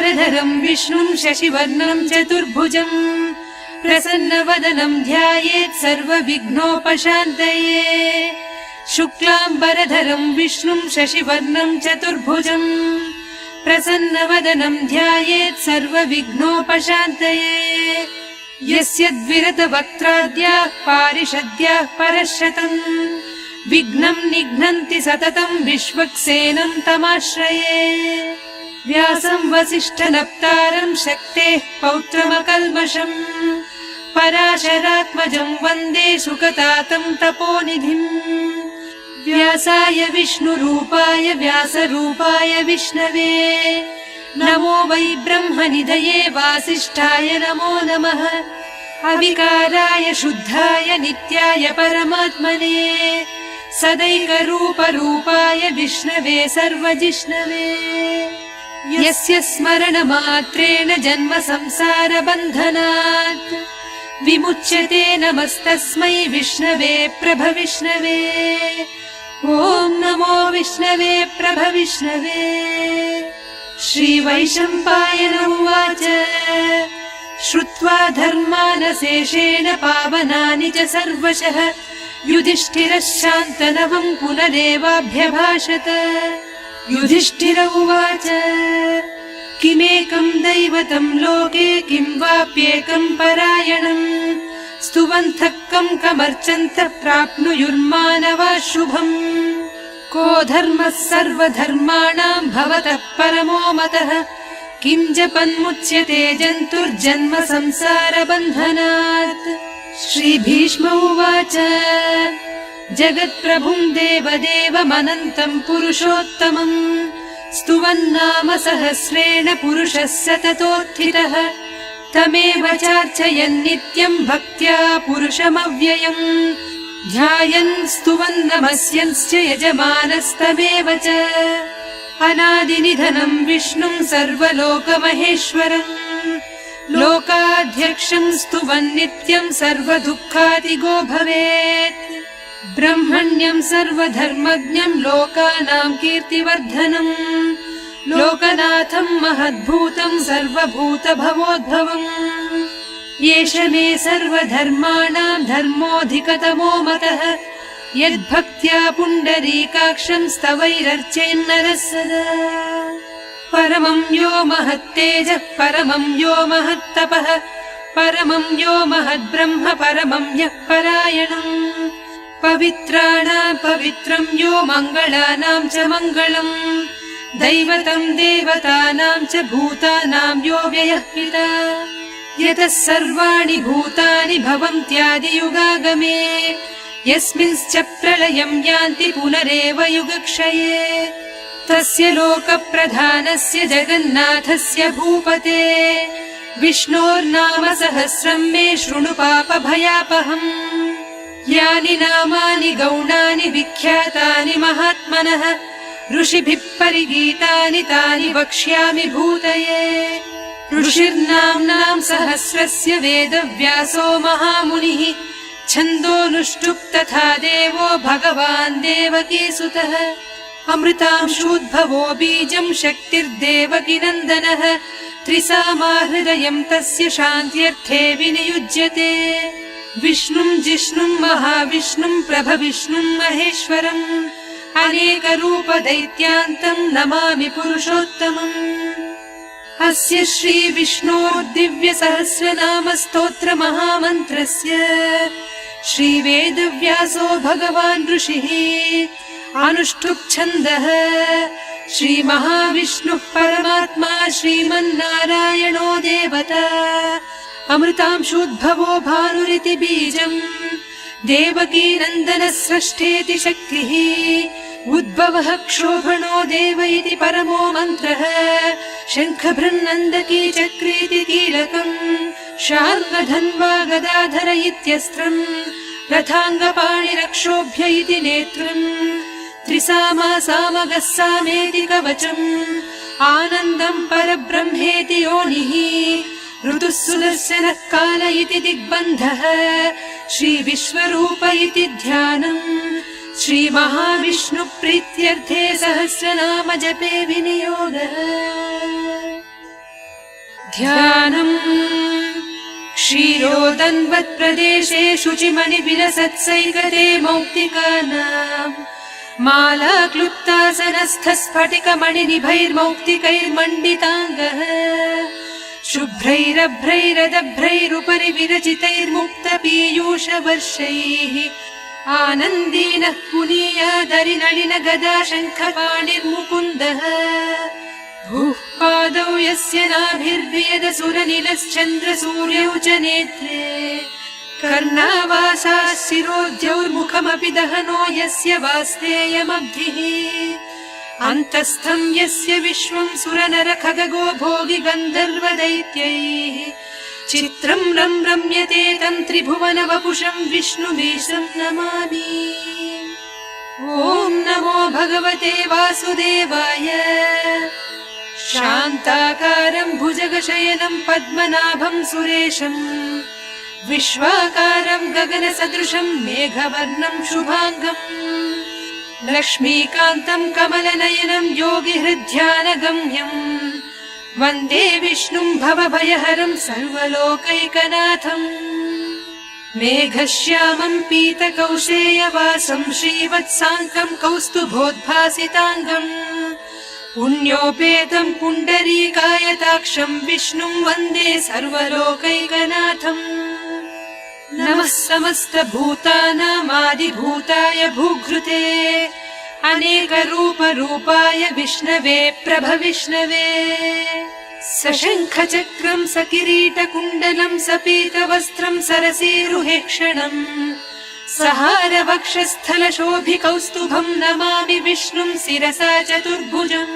शुक्लाम्बरधरं विष्णुं शशिवर्णं चतुर्भुजम् प्रसन्नवदनं ध्यायेत् सर्वविघ्नोपशान्तये। शुक्लाम्बरधरं विष्णुं शशिवर्णं चतुर्भुजम् प्रसन्नवदनं ध्यायेत् सर्वविघ्नोपशान्तये। यस्य द्विरतवक्त्राद्याः पारिषद्याः परशतम् विघ्नं निघ्नन्ति सततं विश्वक्सेनं तमाश्रये। व्यासं वसिष्ठनप्तारं शक्तेः पौत्रमकल्मषम् पराशरात्मजं वन्दे सुकतातं तपोनिधिम्। व्यासाय विष्णुरूपाय व्यासरूपाय विष्णवे नमो वै ब्रह्मनिधये वासिष्ठाय नमो नमः। अविकाराय शुद्धाय नित्याय परमात्मने सदैकरूपरूपाय विष्णवे सर्वजिष्णवे। यस्य स्मरणमात्रेण जन्म संसारबन्धनात् विमुच्यते नमस्तस्मै विष्णवे प्रभविष्णवे। ॐ नमो विष्णवे प्रभविष्णवे। श्रीवैशम्पायन उवाच श्रुत्वा धर्मानशेषेण पावनानि च सर्वशः युधिष्ठिरः शान्तनवं पुनरेवाभ्यभाषत। युधिष्ठिर उवाच किमेकं दैवतं लोके किं वाप्येकं परायणम् स्तुवन्तः कं कमर्चन्तः प्राप्नुयुर्मानवाः शुभम्। को धर्मः सर्वधर्माणां भवतः परमो मतः किं जपन्मुच्यते जन्तुर्जन्म संसारबन्धनात्। श्रीभीष्म उवाच जगत्प्रभुं देवदेवमनन्तं पुरुषोत्तमम् स्तुवन्नाम सहस्रेण पुरुषः सततोत्थितः तमेव चार्चयन् नित्यं भक्त्या पुरुषमव्ययम् ध्यायन् स्तुवन् नमस्यंश्च यजमानस्तमेव च। अनादिनिधनं विष्णुं सर्वलोकमहेश्वरम् लोकाध्यक्षं स्तुवन् नित्यं सर्वदुःखादिगो भवेत्। ब्रह्मण्यं सर्वधर्मज्ञं लोकानां कीर्तिवर्धनम् लोकनाथं महद्भूतं सर्वभूतभवोद्भवम्। एष मे सर्वधर्माणां धर्मोऽधिकतमो मतः यद्भक्त्या पुण्डरीकाक्षं स्तवैरर्चेन्नरः सदा। परमं यो महत्तेजः परमं यो महत्तपः परमं यो महद्ब्रह्म परमं यः परायणम्। पवित्राणां पवित्रं यो मङ्गलानां च मङ्गलम् दैवतं देवतानां च भूतानां यो व्ययः पिता। यतः सर्वाणि भूतानि भवन्त्यादियुगागमे यस्मिंश्च प्रलयं यान्ति पुनरेव युगक्षये। तस्य लोकप्रधानस्य जगन्नाथस्य भूपते विष्णोर्नाम सहस्रं मे शृणु पापभयापहम्। यानि नामानि गौणानि विख्यातानि महात्मनः ऋषिभिः परिगीतानि तानि वक्ष्यामि भूतये। ऋषिर्नाम्नां सहस्रस्य वेदव्यासो महामुनिः छन्दोनुष्टुप् तथा देवो भगवान् देवकीसुतः। अमृतांशूद्भवो बीजं शक्तिर्देवकीनन्दनः त्रिसामा हृदयं तस्य शान्त्यर्थे विनियुज्यते। विष्णुं जिष्णुं महाविष्णुं प्रभविष्णुं महेश्वरम् अनेकरूपदैत्यान्तं नमामि पुरुषोत्तमम्। अस्य श्रीविष्णोर्दिव्यसहस्रनामस्तोत्रमहामन्त्रस्य श्रीवेदव्यासो भगवान् ऋषिः अनुष्ठुप् छन्दः। श्रीमहाविष्णुः परमात्मा श्रीमन्नारायणो देवता अमृतांशोद्भवो भानुरिति बीजम् देवकीनन्दनः स्रष्टेति शक्तिः उद्भवः क्षोभणो देव इति परमो मन्त्रः शङ्खभृन्नन्दकी चक्रेति कीलकम् शार्ङ्गधन्वा गदाधर इत्यस्त्रम् रथाङ्गपाणिरक्षोभ्य इति नेत्रम् त्रिसामा सामगः सामेति कवचम् आनन्दम् परब्रह्मेति योनिः ऋतुः सुदर्शनः काल इति दिग्बन्धः श्रीविश्वरूप इति ध्यानम् श्रीमहाविष्णुप्रीत्यर्थे सहस्रनाम जपे विनियोगः। ध्यानम् क्षीरोदन्वत्प्रदेशे शुचिमणिविलसत्सैकते मौक्तिकानाम् माला क्लुप्तासनस्थस्फटिकमणिनिभैर्मौक्तिकैर्मण्डिताङ्गः शुभ्रैरभ्रैरदभ्रैरुपरि विरचितैर्मुक्तपीयूषवर्षैः आनन्दीनः पुनीयादरिनलिन गदा शङ्खपाणिर्मुकुन्दः भूः पादौ यस्य नाभिर्वियदसुरनिलश्चन्द्रसूर्यौ च नेत्रे कर्णावासाः शिरोद्यौर्मुखमपि दहनो यस्य वास्तेयमब्धिः अन्तस्थम् यस्य विश्वम् सुरनरखगो भोगि गन्धर्वदैत्यैः चित्रम् रम्यते तम् त्रिभुवन वपुषम् विष्णुमीशम् नमामि। ॐ नमो भगवते वासुदेवाय। शान्ताकारम् भुजगशयनम् पद्मनाभम् सुरेशम् विश्वाकारम् गगनसदृशम् मेघवर्णम् शुभाङ्गम् लक्ष्मीकान्तम् कमलनयनम् योगिहृद्ध्यानगम्यम् वन्दे विष्णुम् भवभयहरम् सर्वलोकैकनाथम् मेघश्यामम् पीतकौशेयवासम् श्रीवत्साङ्कम् कौस्तुभोद्भासिताङ्गम् पुण्योपेतम् पुण्डरीकायताक्षम् विष्णुम् वन्दे सर्वलोकैकनाथम् नमः समस्तभूतानामादिभूताय भूघृते अनेकरूपरूपाय विष्णवे प्रभविष्णवे सशङ्खचक्रम् सकिरीटकुण्डलम् सपीतवस्त्रम् सरसीरुहेक्षणम् सहारवक्षस्थलशोभिकौस्तुभम् नमामि विष्णुम् शिरसा चतुर्भुजम्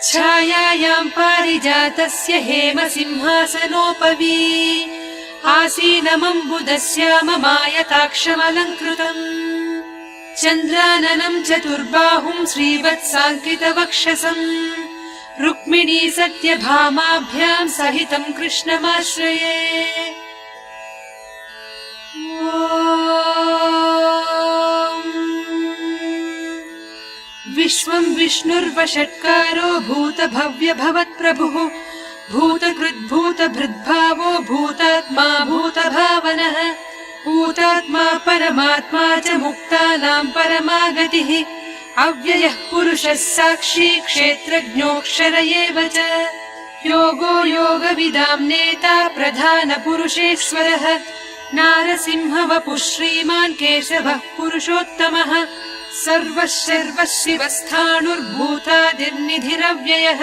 छायायाम् पारिजातस्य हेमसिंहासनोपवी आसीनमम्बुदस्याममायताक्षमलङ्कृतम् चन्द्राननम् चतुर्बाहुम् श्रीवत्साङ्कितवक्षसम् रुक्मिणी सत्यभामाभ्याम् सहितम् कृष्णमाश्रये। विश्वम् विष्णुर्वषट्कारो भूतभव्यभवत्प्रभुः भूतकृद्भूतभृद्भावो भूतात्मा भूतभावनः भूतात्मा परमात्मा च मुक्तानाम् परमागतिः अव्ययः पुरुषः साक्षी क्षेत्रज्ञोऽक्षर एव च योगो योगविदाम् नेता प्रधानपुरुषेश्वरः नारसिंहवपुः श्रीमान् केशवः पुरुषोत्तमः सर्वः शर्वः शिवस्थाणुर्भूतादिर्निधिरव्ययः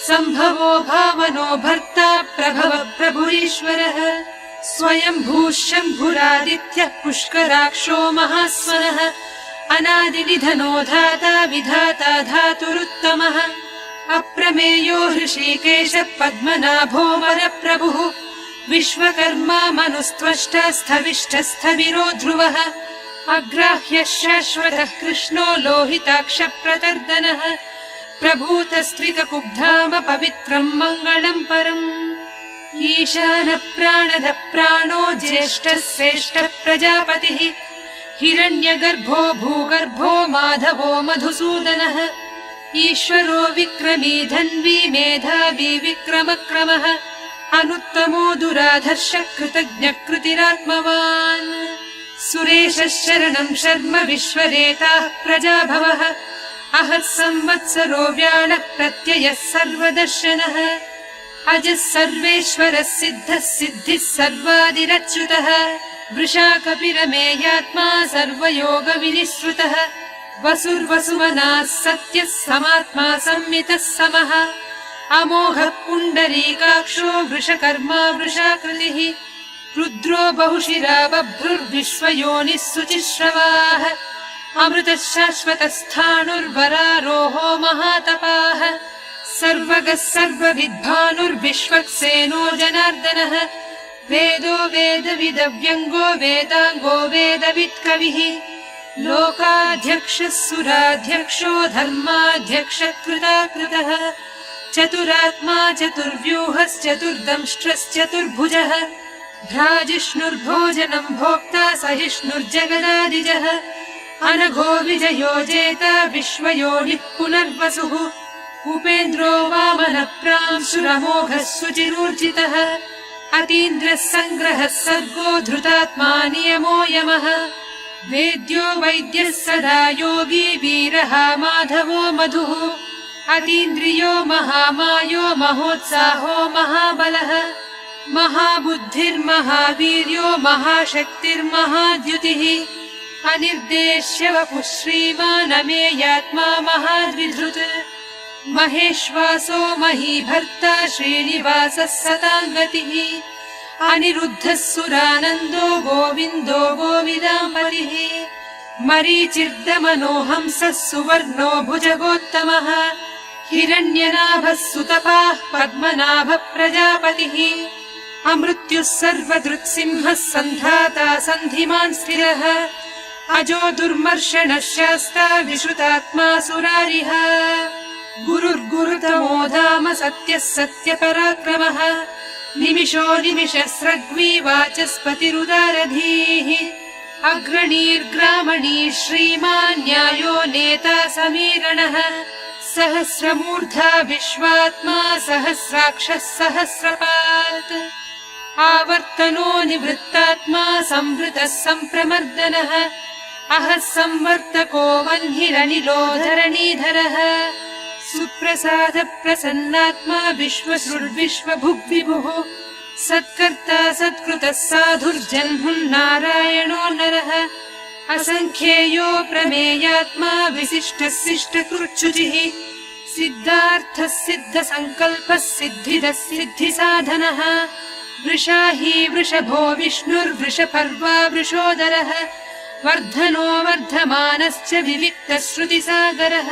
सम्भवो भावनो भर्ता प्रभव प्रभुरीश्वरः स्वयम्भूः शम्भुरादित्यः पुष्कराक्षो महास्वनः अनादिनिधनो धाता विधाता धातुरुत्तमः अप्रमेयो हृषीकेशः पद्मनाभो वरप्रभुः विश्वकर्मा मनुस्त्वष्टा स्थविष्ठस्थविरो ध्रुवः अग्राह्यः शाश्वतः कृष्णो लोहिताक्षप्रतर्दनः प्रभूतस्त्रिककुब्धाम पवित्रम् मङ्गलम् परम् ईशानः प्राणदः प्राणो ज्येष्ठः श्रेष्ठः प्रजापतिः हिरण्यगर्भो भूगर्भो माधवो मधुसूदनः ईश्वरो विक्रमी धन्वी मेधावी विक्रमक्रमः अनुत्तमो दुराधर्षः कृतज्ञः कृतिरात्मवान् सुरेशः शरणम् शर्म विश्वरेताः प्रजाभवः अहः संवत्सरो व्याळः प्रत्ययः सर्वदर्शनः अजः सर्वेश्वरः सिद्धः सिद्धिः सर्वादिरच्युतः वृषाकपिरमेयात्मा सर्वयोगविनिःश्रुतः वसुर्वसुमनाः सत्यः समात्मा संमितः समः अमोघः पुण्डरीकाक्षो वृषकर्मा वृषाकृतिः रुद्रो बहुशिरा बभ्रुर्विश्वयोनिः शुचिश्रवाः अमृतः शाश्वतस्थाणुर्वरारोहो महातपाः सर्वगः सर्वविद्भानुर्विश्वक्सेनो जनार्दनः वेदो वेदविदव्यङ्गो वेदाङ्गो वेदवित्कविः लोकाध्यक्षः सुराध्यक्षो धर्माध्यक्षः कृताकृतः चतुरात्मा चतुर्व्यूहश्चतुर्दंष्ट्रश्चतुर्भुजः भ्राजिष्णुर्भोजनम् भोक्ता सहिष्णुर्जगदादिजः अनघो विजयो जेता विश्वयोनिः पुनर्वसुः उपेन्द्रो वामनप्रांशुरमोघः सुचिरूर्जितः अतीन्द्रः सङ्ग्रहः सर्गो धृतात्मा नियमो यमः वेद्यो वैद्यः सदा योगी वीरः माधवो मधुः अतीन्द्रियो महामायो महोत्साहो महाबलः महाबुद्धिर्महावीर्यो महाशक्तिर्महाद्युतिः अनिर्देश्य वपुः श्रीमान् अमेयात्मा महाद्विधृत् महेश्वासो महीभर्ता श्रीनिवासः सताङ्गतिः अनिरुद्धः सुरानन्दो गोविन्दो गोविदाम्बरिः मरीचिर्दमनोहंसः सुवर्णो भुजगोत्तमः हिरण्यनाभः सुतपाः पद्मनाभः प्रजापतिः अमृत्युः सर्वदृक्सिंहः सन्धाता सन्धिमान् स्थिरः अजो दुर्मर्षणः शास्ता विश्रुतात्मा सुरारिः गुरुर्गुरुतमो धाम सत्यः सत्यपराक्रमः निमिषो निमिषस्रग्वी वाचस्पतिरुदारधीः अग्रणीर्ग्रामणी श्रीमान् न्यायो नेता समीरणः सहस्रमूर्धा विश्वात्मा सहस्राक्षः सहस्रपात् आवर्तनो निवृत्तात्मा संवृतः सम्प्रमर्दनः अहः संवर्तको वह्निरनिलो धरणीधरः सुप्रसाद प्रसन्नात्मा विश्वसृड्विश्वभुग्विभुः सत्कर्ता सत्कृतः साधुर्जह्नुर्नारायणो नरः असङ्ख्येयो प्रमेयात्मा विशिष्टः शिष्टकृच्छुचिः सिद्धार्थः सिद्धसङ्कल्पः सिद्धिदः सिद्धिसाधनः वृषाही वृषभो विष्णुर्वृषपर्वा वृषोदरः वर्धनो वर्धमानश्च विविक्तः श्रुतिसागरः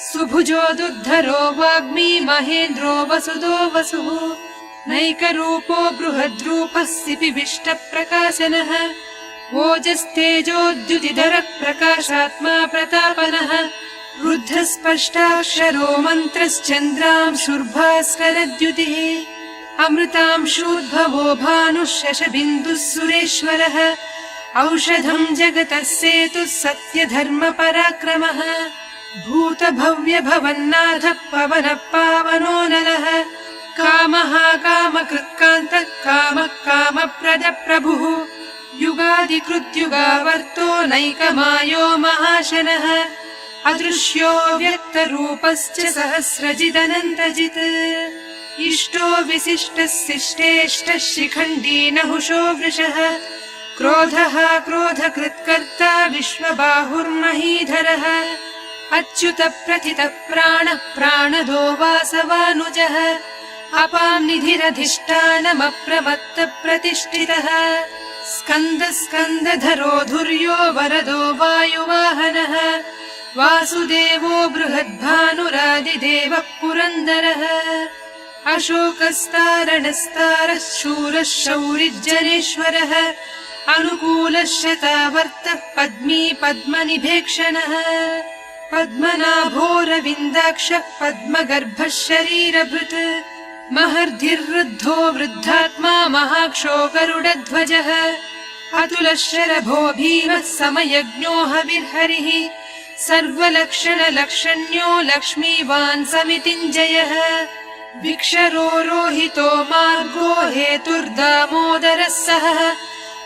सुभुजो दुर्धरो वाग्मी महेन्द्रो वसुदो वसुः नैकरूपो बृहद्रूपः सिपिविष्टप्रकाशनः ओजस्तेजोद्युतिधरः प्रकाशात्मा प्रतापनः रुद्धस्पष्टाक्षरो मन्त्रश्चन्द्रांशुर्भास्करद्युतिः अमृतांशूद्भवो भानुः शशबिन्दुः सुरेश्वरः औषधम् जगतः सेतुः सत्यधर्मपराक्रमः भूतभव्यभवन्नाथः पवनः पावनो नरः कामः कामकृत्कान्तः कामः कामप्रदप्रभुः युगादिकृत्युगावर्तो नैकमायो महाशनः अदृश्यो व्यक्तरूपश्च सहस्रजिदनन्तजित् इष्टो विशिष्टः शिष्टेष्टः शिखण्डी नहुषो वृषः क्रोधः क्रोधकृत्कर्ता विश्वबाहुर्महीधरः अच्युत प्रथितः प्राणः प्राणदो वासवानुजः अपाम् निधिरधिष्ठानमप्रमत्त प्रतिष्ठितः स्कन्द स्कन्दधरो धुर्यो वरदो वायुवाहनः वासुदेवो बृहद्भानुरादिदेवः पुरन्दरः अशोकस्तारणस्तारः शूरः शौरिज्जनेश्वरः अनुकूलः शतावर्तः पद्मी पद्मनिभेक्षणः पद्मनाभोरविन्दाक्षः पद्मगर्भः शरीरभृत् महर्धिर्वृद्धो वृद्धात्मा महाक्षो गरुडध्वजः अतुलः शरभो भीमः समयज्ञो हविर्हरिः सर्वलक्षणलक्षण्यो लक्ष्मीवान् समितिञ्जयः विक्षरो रोहितो मार्गो हेतुर्दामोदरः सः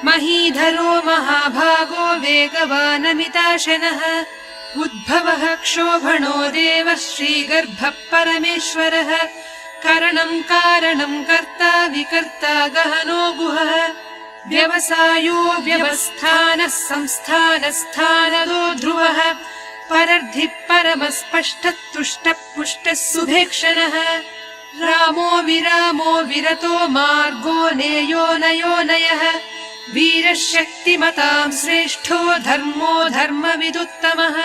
महीधरो महाभागो वेगवानमिताशनः उद्भवः क्षोभणो देवः श्रीगर्भः परमेश्वरः करणम् कारणम् कर्ता विकर्ता गहनो गुहः व्यवसायो व्यवस्थानः संस्थानस्थानदो ध्रुवः परर्धिः परमस्पष्टः तुष्टः पुष्टः सुभेक्षणः रामो विरामो विरतो मार्गो नेयो नयो नयः वीरः शक्तिमताम् श्रेष्ठो धर्मो धर्मविदुत्तमः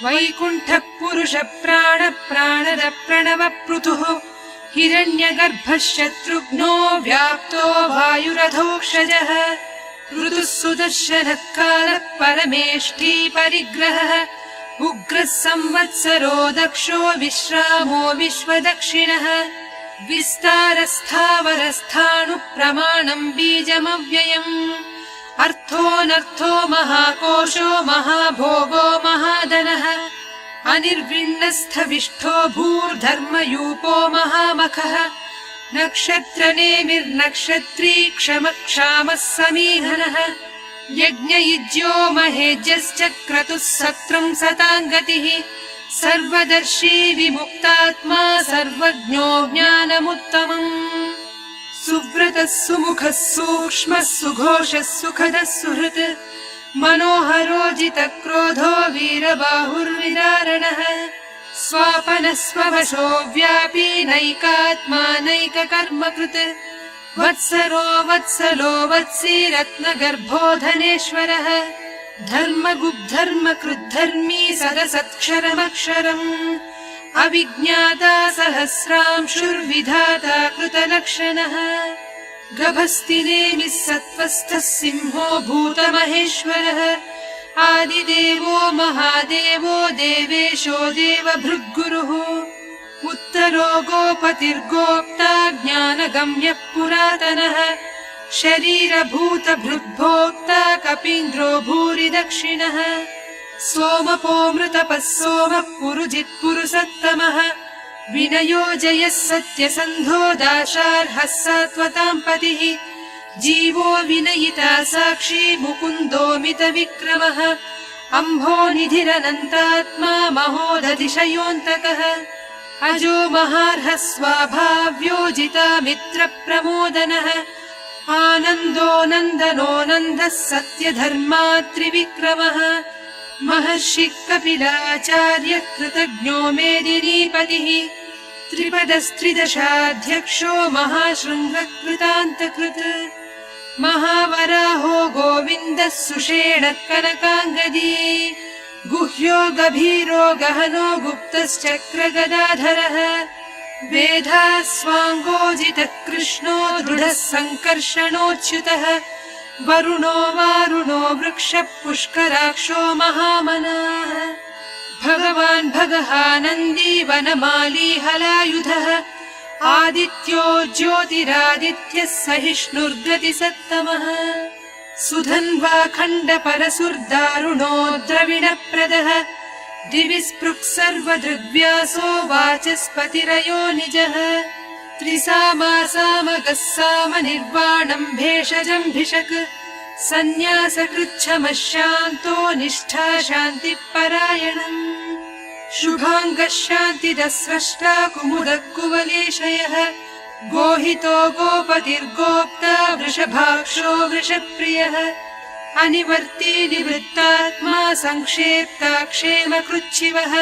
वैकुण्ठः पुरुषः प्राणः प्राणद प्रणव पृथुः हिरण्यगर्भः शत्रुघ्नो व्याप्तो वायुरधोक्षजः ऋतुः सुदर्शनः कालः परमेष्ठी परिग्रहः उग्रः संवत्सरो दक्षो विश्रामो विश्वदक्षिणः विस्तारस्थावरस्थाणुः प्रमाणम् बीजमव्ययम् अर्थोऽनर्थो महाकोशो महाभोगो महाधनः अनिर्विण्णस्थविष्ठो भूर्धर्मयूपो महामखः नक्षत्रनेमिर्नक्षत्री क्षमक्षामः समीहनः यज्ञयुज्यो महेज्यश्च क्रतुः सत्रम् सताङ्गतिः सर्वदर्शी विमुक्तात्मा सर्वज्ञो ज्ञानमुत्तमम् सुव्रतः सुमुखः सूक्ष्मः सुघोषः सुखदः सुहृत् मनोहरोजितक्रोधो वीरबाहुर्विदारणः स्वापनः स्ववशो व्यापी नैकात्मा नैककर्मकृत् वत्सरो वत्सलो वत्सी रत्नगर्भो धनेश्वरः धर्मगुब्धर्मकृद्धर्मी सदसत्क्षरमक्षरम् अविज्ञाता सहस्रांशुर्विधाता कृतलक्षणः गभस्तिनेमिः सत्त्वस्थः सिंहो भूतमहेश्वरः आदिदेवो महादेवो देवेशो देवभृद्गुरुः उत्तरो गोपतिर्गोप्ता ज्ञानगम्यः पुरातनः शरीरभूतभृद्भोक्ता कपीन्द्रो भूरि दक्षिणः सोमपोमृतपः सोमः पुरुजित्पुरुषत्तमः विनयो जयः सत्यसन्धो दाशार्हः सात्वताम् पतिः जीवो विनयिता साक्षी मुकुन्दोमितविक्रमः अम्भोनिधिरनन्तात्मा महोदधिशयोऽन्तकः अजो महार्हः स्वाभाव्योजिता मित्रप्रमोदनः आनन्दो नन्दनो नन्दः सत्यधर्मात्रिविक्रमः महर्षिः कपिलाचार्य कृतज्ञो मेदिनीपतिः त्रिपदस्त्रिदशाध्यक्षो महाशृङ्गकृतान्तकृत् महावराहो गोविन्दः सुषेणः कनकाङ्गदी गुह्यो गभीरो गहनो गुप्तश्चक्रगदाधरः वेधास्वाङ्गोजितः कृष्णो दृढः सङ्कर्षणोच्युतः वरुणो वारुणो वृक्षः पुष्कराक्षो महामनाः भगवान् भगहानन्दी वनमाली हलायुधः आदित्यो ज्योतिरादित्यः सहिष्णुर्गतिसत्तमः सुधन्वा खण्डपरसुर्दारुणो द्रविणप्रदः दिवि स्पृक् सर्वदृग्व्यासो वाचस्पतिरयो निजः त्रिसामासामगः सामनिर्वाणम् भेषजम्भिषक् सन्न्यासकृच्छमः शान्तो निष्ठा शान्तिपरायणम् शुभाङ्गः शान्तिदः स्रष्टा कुमुदः कुवलेशयः गोहितो गोपतिर्गोप्ता वृषभाक्षो वृषप्रियः अनिवर्ती निवृत्तात्मा संक्षेप्ता क्षेमकृच्छिवः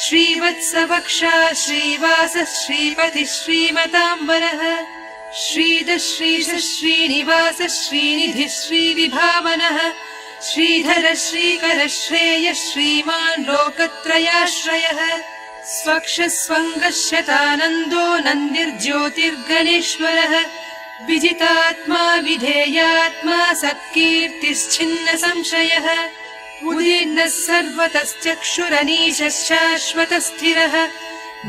श्रीवत्सवक्षा श्रीवासः श्रीपतिः श्रीमताम्बरः श्रीधः श्रीशः श्रीनिवासः श्रीनिधिः श्रीविभावनः श्रीधरः श्रीकरः श्रेयः श्रीमान् लोकत्रयाश्रयः स्वक्षः स्वङ्गः शतानन्दो नन्दिर्ज्योतिर्गणेश्वरः विजितात्मा विधेयात्मा सत्कीर्तिश्छिन्न संशयः उदीर्णः सर्वतश्चक्षुरनीशः शाश्वतस्थिरः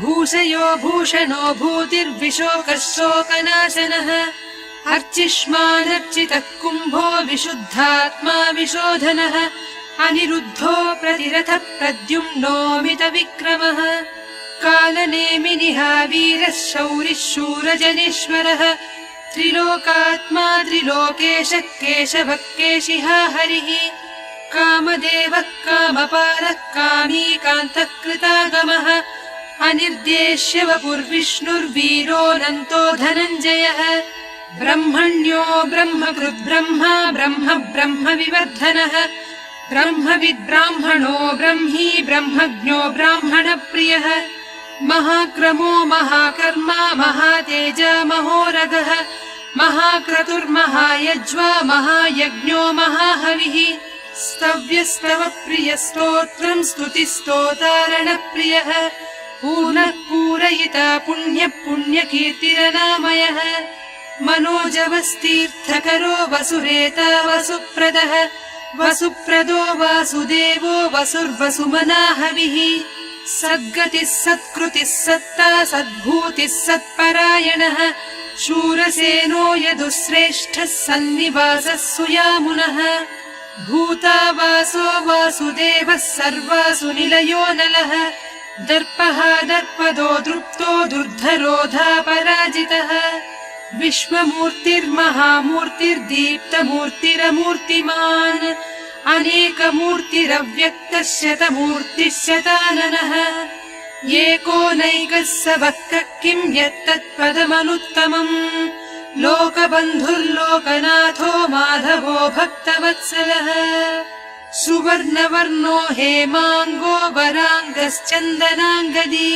भूषयो भूषणो भूतिर्विशोकः शोकनाशनः अर्चिष्मानर्चितः कुम्भो विशुद्धात्मा विशोधनः अनिरुद्धो प्रतिरथः प्रद्युम्नोमितविक्रमः कालनेमिनिहावीरः शौरिः शूरजनेश्वरः त्रिलोकात्मा त्रिलोकेशः केशवः केशिहा हरिः कामदेवः कामपालः कामीकान्तः कृतागमः अनिर्देश्य वपुर्विष्णुर्वीरोऽनन्तो धनञ्जयः ब्रह्मण्यो ब्रह्मकृद्ब्रह्मा ब्रह्म ब्रह्म विवर्धनः ब्रह्मविद्ब्राह्मणो ब्रह्मी ब्रह्मज्ञो ब्राह्मणप्रियः महाक्रमो महाकर्मा महातेजा महोरगः महाक्रतुर्महायज्वा महायज्ञो महाहविः स्तव्यस्तव प्रियस्तोत्रम् स्तुतिस्तोतारणप्रियः पूर्णः पूरयिता पुण्यः पुण्यकीर्तिरनामयः मनोजवस्तीर्थकरो वसुरेता वसुप्रदः वसुप्रदो वासुदेवो वसुर्वसुमनाहविः सद्गतिः सत्कृतिः सत्ता सद्भूतिः सत्परायणः शूरसेनो यदुश्रेष्ठः सन्निवासः सुयामुनः भूतावासो वासुदेवः सर्वासु निलयो नलः दर्पः दर्पदो दृप्तो दुर्धरोधापराजितः विश्वमूर्तिर्महामूर्तिर्दीप्तमूर्तिरमूर्तिमान् अनेकमूर्तिरव्यक्तः शतमूर्तिः शताननः एकोनैकः स भक्तः किं यत्तत्पदमनुत्तमम् लोकबन्धुर्लोकनाथो माधवो भक्तवत्सलः सुवर्णवर्णो हेमाङ्गो वराङ्गश्चन्दनाङ्गदी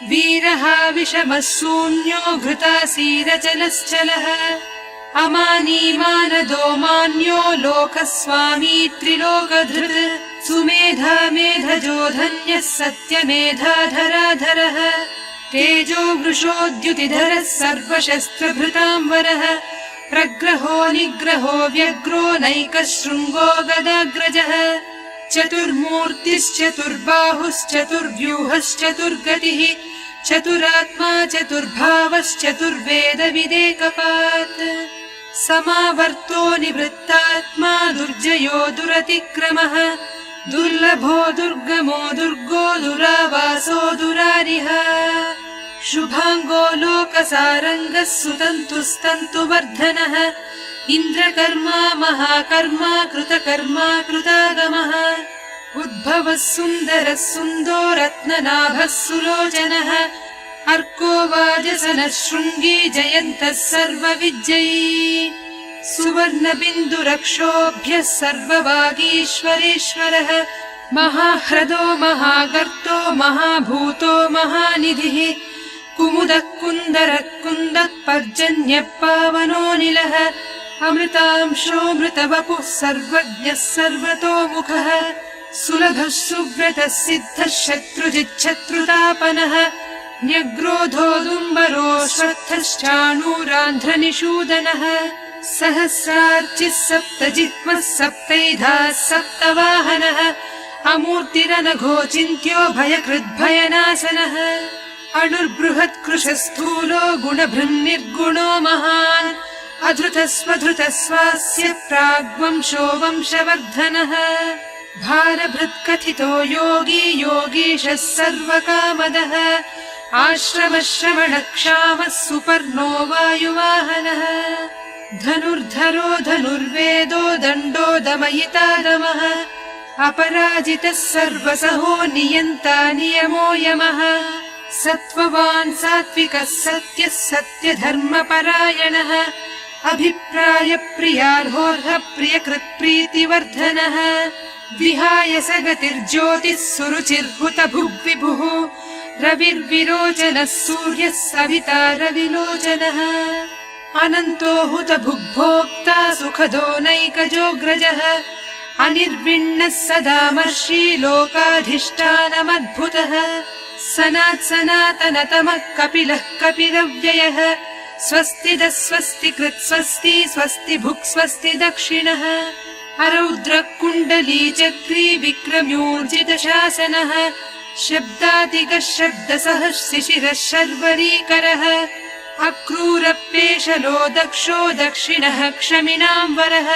वीरः विषमः शून्यो घृतासीरचलश्चलः अमानी मानदो मान्यो लोकस्वामी त्रिलोकधृत् सुमेधा मेधजो धन्यः सत्यमेधाधराधरः तेजो वृषोद्युतिधरः सर्वशस्त्रभृताम्बरः प्रग्रहो निग्रहो व्यग्रो नैकः शृङ्गो गदाग्रजः चतुर्मूर्तिश्चतुर्बाहुश्चतुर्व्यूहश्चतुर्गतिः चतुरात्मा चतुर्भावश्चतुर्वेदविदेकपात् समावर्तो निवृत्तात्मा दुर्जयो दुरतिक्रमः दुर्लभो दुर्गमो दुर्गो दुरावासो दुरारिः शुभाङ्गो लोकसारङ्गः सुतन्तुस्तन्तुवर्धनः इन्द्रकर्मा महाकर्मा कृतकर्मा कृतागमः उद्भवः सुन्दरः सुन्दो रत्ननाभः सुलोचनः अर्को वाजसनः शृङ्गी जयन्तः सर्वविजयी सुवर्णबिन्दुरक्षोभ्यः सर्ववागीश्वरेश्वरः महाह्रदो महागर्तो महाभूतो महानिधिः कुमुदः कुन्दरः कुन्दः पर्जन्यः पावनोऽनिलः अमृतांशोऽमृतवपुः सर्वज्ञः सर्वतोमुखः सुलभः सुव्रतः सिद्धः शत्रुजिच्छत्रुतापनः न्यग्रोधोदुम्बरो श्वत्थश्चाणूरान्ध्रनिषूदनः सहस्रार्चिः सप्तजिह्वः सप्तैधाः सप्तवाहनः अमूर्तिरनघो चिन्त्यो भयकृद्भयनाशनः अणुर्बृहत्कृशस्थूलो गुणभृन्निर्गुणो महान् अधृतस्वधृतस्वास्य प्राग्वंशो वंशवर्धनः भारभृत्कथितो योगी योगीशः सर्वकामदः आश्रमश्रवणक्षामः सुपर्णो वायुवाहनः धनुर्धरो धनुर्वेदो दण्डो दमयितादमः अपराजितः सर्वसहो नियन्ता नियमो यमः सत्त्ववान् सात्विकः सत्यः सत्यधर्मपरायणः अभिप्रायप्रियार्होर्ह प्रियकृत्प्रीतिवर्धनः विहाय स गतिर्ज्योतिः सुरुचिर्हुतभुग्विभुः रविर्विरोचनः सूर्यः सविता रविलोचनः अनन्तो हुतभुग्भोक्ता सुखदो नैकजोऽग्रजः अनिर्विण्णः सदामर्षि लोकाधिष्ठानमद्भुतः सनात्सनातनतमः कपिलः कपिलव्ययः स्वस्तिदः स्वस्तिकृत् स्वस्ति स्वस्ति भुक् स्वस्ति दक्षिणः अरौद्रः कुण्डली चक्री विक्रम्योर्जितशासनः शब्दातिगः शब्दसः शिशिरः शर्वरीकरः अक्रूरपेशलो दक्षो दक्षिणः क्षमिणां वरः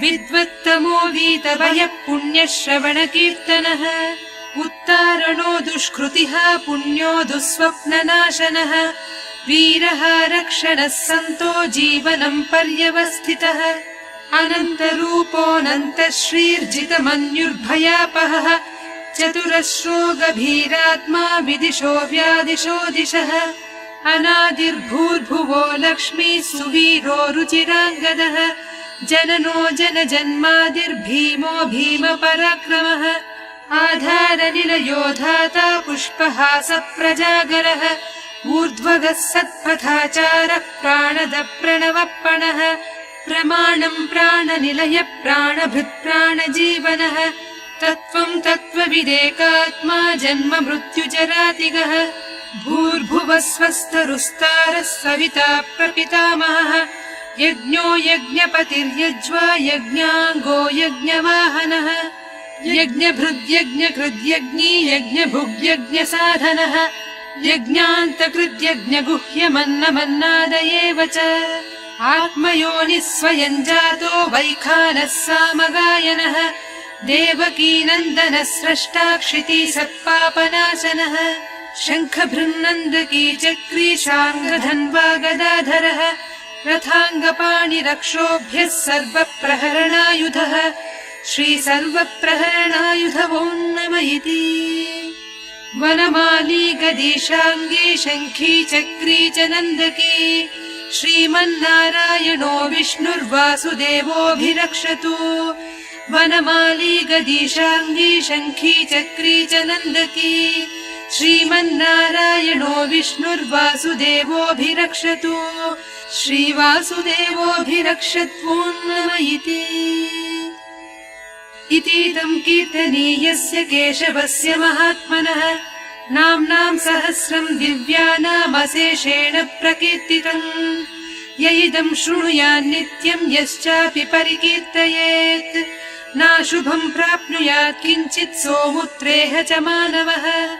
विद्वत्तमो वीतभयः पुण्यश्रवणकीर्तनः उत्तारणो दुष्कृतिः पुण्यो दुःस्वप्ननाशनः वीरः रक्षणः सन्तो जीवनं पर्यवस्थितः अनन्तरूपोऽनन्तः श्रीर्जितमन्युर्भयापहः चतुरश्रो गभीरात्मा विदिशो व्यादिशो दिशः अनादिर्भूर्भुवो लक्ष्मी सुवीरो रुचिराङ्गदः जननो जनजन्मादिर्भीमो भीमपराक्रमः आधारनिलयो धाता पुष्पहासप्रजागरः ऊर्ध्वगः सत्पथाचारः प्राणदप्रणवप्पणः प्रमाणं प्राणनिलय प्राणभृत्प्राणजीवनः तत्त्वं तत्त्वविदेकात्मा जन्म मृत्युजरातिगः भूर्भुवः स्वस्तरुस्तारः सविता प्रपितामहः यज्ञो यज्ञपतिर्यज्वा यज्ञाङ्गो यज्ञवाहनः यज्ञभृद्यज्ञकृद्यज्ञी यज्ञभुग्यज्ञसाधनः यज्ञान्तकृद्यज्ञगुह्यमन्नमन्नादयेव च आत्मयोनिः स्वयं जातो वैखानः सामगायनः देवकीनन्दनः स्रष्टा क्षितिसत्पापनाशनः शङ्खभृन्नन्दकी चक्री शार्ङ्गधन्वा गदाधरः रथाङ्गपाणिरक्षोभ्यः सर्वप्रहरणायुधः श्रीसर्वप्रहरणायुध वो नम इति। वनमाली गदीशाङ्गी शङ्खी चक्री च नन्दकी श्रीमन्नारायणो विष्णुर्वासुदेवोऽभिरक्षतु। वनमाली गदीशाङ्गी शङ्खी चक्री च नन्दकी श्रीमन्नारायणो विष्णुर्वासुदेवोऽभिरक्षतु। श्रीवासुदेवोऽभिरक्षत्वो नम इति। इतीदं कीर्तनीयस्य केशवस्य महात्मनः नाम्नां सहस्रं दिव्यानामशेषेण प्रकीर्तितम्। य इदं शृणुयान्नित्यं यश्चापि परिकीर्तयेत् नाशुभं प्राप्नुयात् किञ्चित् सोमुत्रेह च मानवः।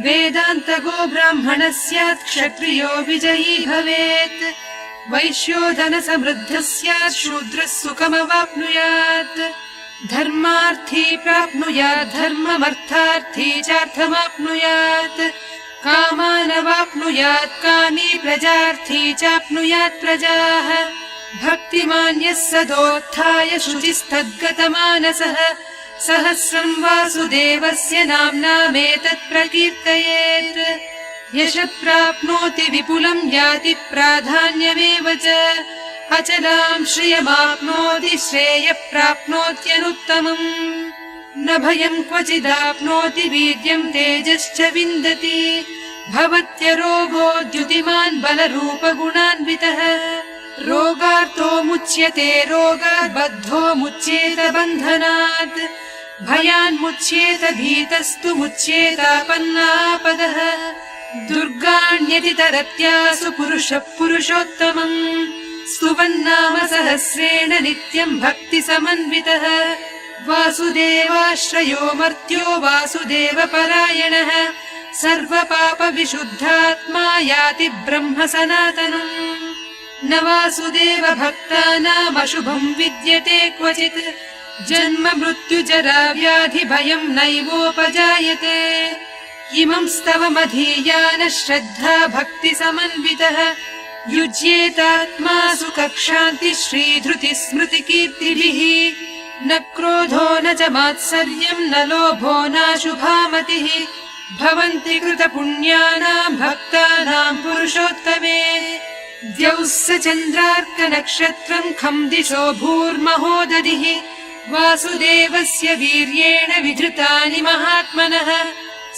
वेदान्तगो ब्राह्मणः स्यात् क्षत्रियो विजयी भवेत् वैश्यो धनसमृद्धः स्यात् शूद्रः सुखमवाप्नुयात्। धर्मार्थी प्राप्नुयात् धर्ममर्थार्थी चार्थमाप्नुयात्। कामानवाप्नुयात् कामी प्रजार्थी चाप्नुयात् प्रजाः। भक्तिमान् यः सदोत्थाय शुचिस्तद्गतमानसः सहस्रं वासुदेवस्य नाम्नामेतत् प्रकीर्तयेत्। यशः प्राप्नोति विपुलं याति प्राधान्यमेव च अचलां श्रियमाप्नोति श्रेयः प्राप्नोत्यनुत्तमम्। न भयं क्वचिदाप्नोति वीर्यं तेजश्च विन्दति भवत्यरोगो द्युतिमान् बलरूपगुणान्वितः। रोगार्तो मुच्यते रोगात् बद्धो मुच्येत बन्धनात् भयान्मुच्येत भीतस्तु मुच्येतापन्नापदः। दुर्गाण्यतितरत्यासु पुरुषः पुरुषोत्तमम् स्तुवन्नाम सहस्रेण नित्यं भक्तिसमन्वितः। वासुदेवाश्रयो मर्त्यो वासुदेवपरायणः सर्वपापविशुद्धात्मा याति ब्रह्म सनातनम्। न वासुदेव भक्तानामशुभं विद्यते क्वचित् जन्म मृत्युजरा व्याधि भयं नैवोपजायते। इमं स्तवमधीयानः श्रद्धा भक्तिसमन्वितः युज्येतात्मा सुखक्षान्ति श्रीधृति स्मृतिकीर्तिभिः। न क्रोधो न च मात्सर्यं न लोभो नाशुभामतिः भवन्ति कृतपुण्यानां भक्तानां पुरुषोत्तमे। द्यौः स चन्द्रार्कनक्षत्रं खं दिशो भूर्महोदधिः वासुदेवस्य वीर्येण विधृतानि महात्मनः।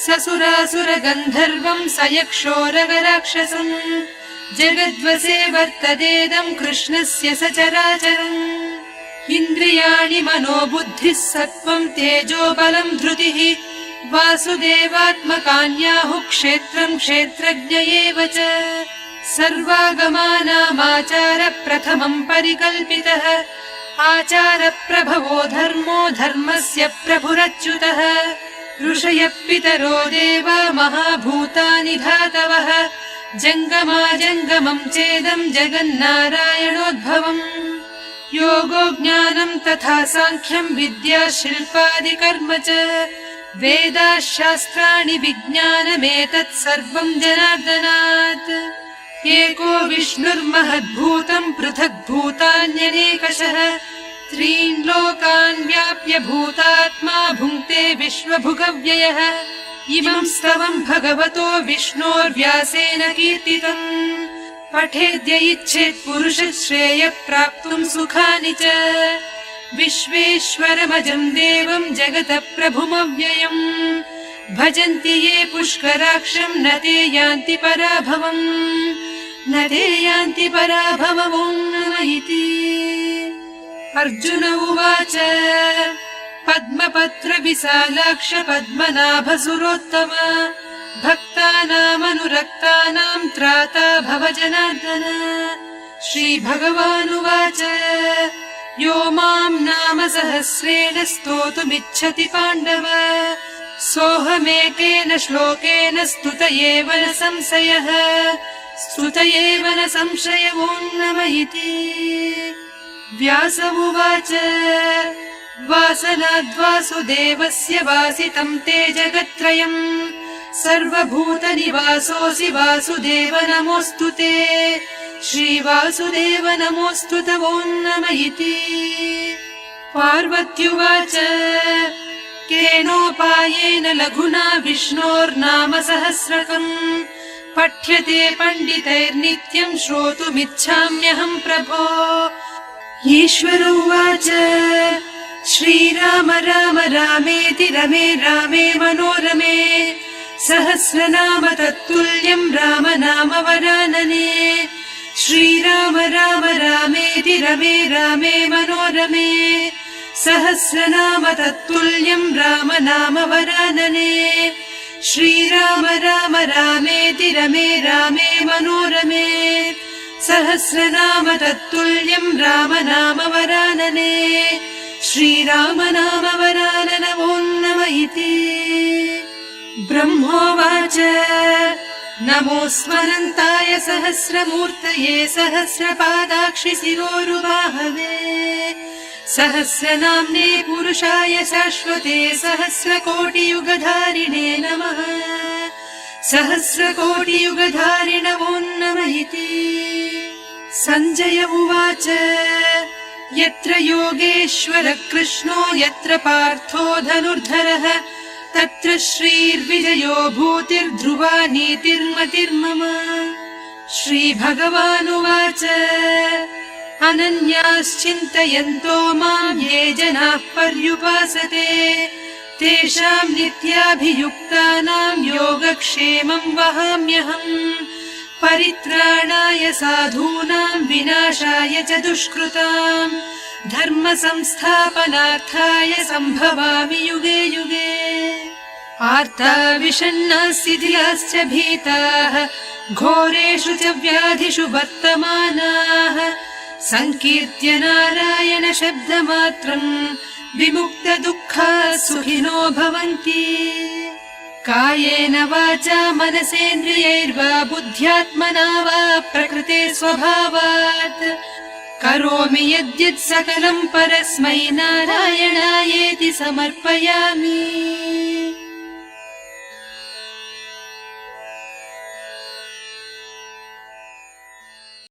ससुरासुरगन्धर्वं स यक्षोरगराक्षसम् जगद्वसे वर्तदेदं कृष्णस्य सचराचरम्। इन्द्रियाणि मनोबुद्धिः सत्त्वं तेजो बलं धृतिः वासुदेवात्मकान्याहुः क्षेत्रं क्षेत्रज्ञ एव च। सर्वागमानामाचार प्रथमं परिकल्पितः आचारप्रभवो धर्मो धर्मस्य प्रभुरच्युतः। ऋषयः पितरो देवा महाभूतानि धातवः जङ्गमाजङ्गमं चेदं जगन्नारायणोद्भवम्। योगो ज्ञानं तथा साङ्ख्यं विद्या शिल्पादिकर्म च वेदाः शास्त्राणि विज्ञानमेतत् सर्वं जनार्दनात्। एको विष्णुर्महद्भूतं पृथग्भूतान्यनेकशः त्रीन् लोकान् व्याप्य भूतात्मा भुङ्क्ते विश्वभुगव्ययः। इमं स्तवं भगवतो विष्णोर्व्यासेन कीर्तितम् पठेद्य इच्छेत् पुरुषः श्रेयः प्राप्तुं सुखानि च। विश्वेश्वरमजं देवं जगतः प्रभुमव्ययम् भजन्ति ये पुष्कराक्षं न ते यान्ति पराभवम् न ते यान्ति पराभवम् नम इति। अर्जुन उवाच पद्मपत्र विशालाक्ष पद्मनाभसुरोत्तम भक्तानामनुरक्तानां त्राता भव जनार्दन। श्रीभगवानुवाच यो मां नाम सहस्रेण स्तोतुमिच्छति पाण्डव सोऽहमेकेन श्लोकेन स्तुत एव न संशयः। स्तुत एव न संशयो नम इति। व्यास उवाच वासनाद्वासुदेवस्य वासितं ते जगत्त्रयम् सर्वभूतनिवासोऽसि वासुदेव नमोऽस्तु ते। श्रीवासुदेव नमोऽस्तु तवो नम इति। पार्वत्युवाच केनोपायेन लघुना विष्णोर्नाम सहस्रकम् पठ्यते पण्डितैर्नित्यम् श्रोतुमिच्छाम्यहम् प्रभो। ईश्वर उवाच श्रीराम राम रामेति रमे रामे मनोरमे सहस्रनाम तत्तुल्यम् राम नाम वरानने। श्रीराम राम रामेति रमे रामे मनोरमे सहस्रनाम तत्तुल्यम् राम नाम वरानने। श्रीराम राम रामेति रमे रामे मनोरमे सहस्रनाम तत्तुल्यम् राम नाम वरानने। श्रीराम नाम वरानन वो नम इति। ब्रह्मोवाच नमोऽस्मरन्ताय सहस्रमूर्तये सहस्रपादाक्षि शिरोरुबाहवे सहस्रनाम्ने पुरुषाय शाश्वते सहस्रकोटियुगधारिणे नमः। सहस्रकोटियुगधारिण वो नम इति। सञ्जय उवाच यत्र योगेश्वर कृष्णो यत्र पार्थो धनुर्धरः तत्र श्रीर्विजयो भूतिर्ध्रुवा नीतिर्मतिर्मम। श्रीभगवानुवाच अनन्याश्चिन्तयन्तो माम् ये जनाः पर्युपासते तेषाम् नित्याभियुक्तानाम् योगक्षेमम् वहाम्यहम्। परित्राणाय साधूनाम् विनाशाय च दुष्कृताम् धर्म संस्थापनार्थाय सम्भवामि युगे युगे। आर्ता विषण्णाः शिथिलाश्च भीताः घोरेषु च व्याधिषु वर्तमानाः संकीर्त्य नारायण शब्दमात्रम् विमुक्त दुःखाः सुखिनो भवन्ति। कायेन वाचा मनसेन्द्रियैर्वा बुद्ध्यात्मना वा प्रकृते स्वभावात् करोमि यद्यत् सकलम् परस्मै नारायणायेति समर्पयामि।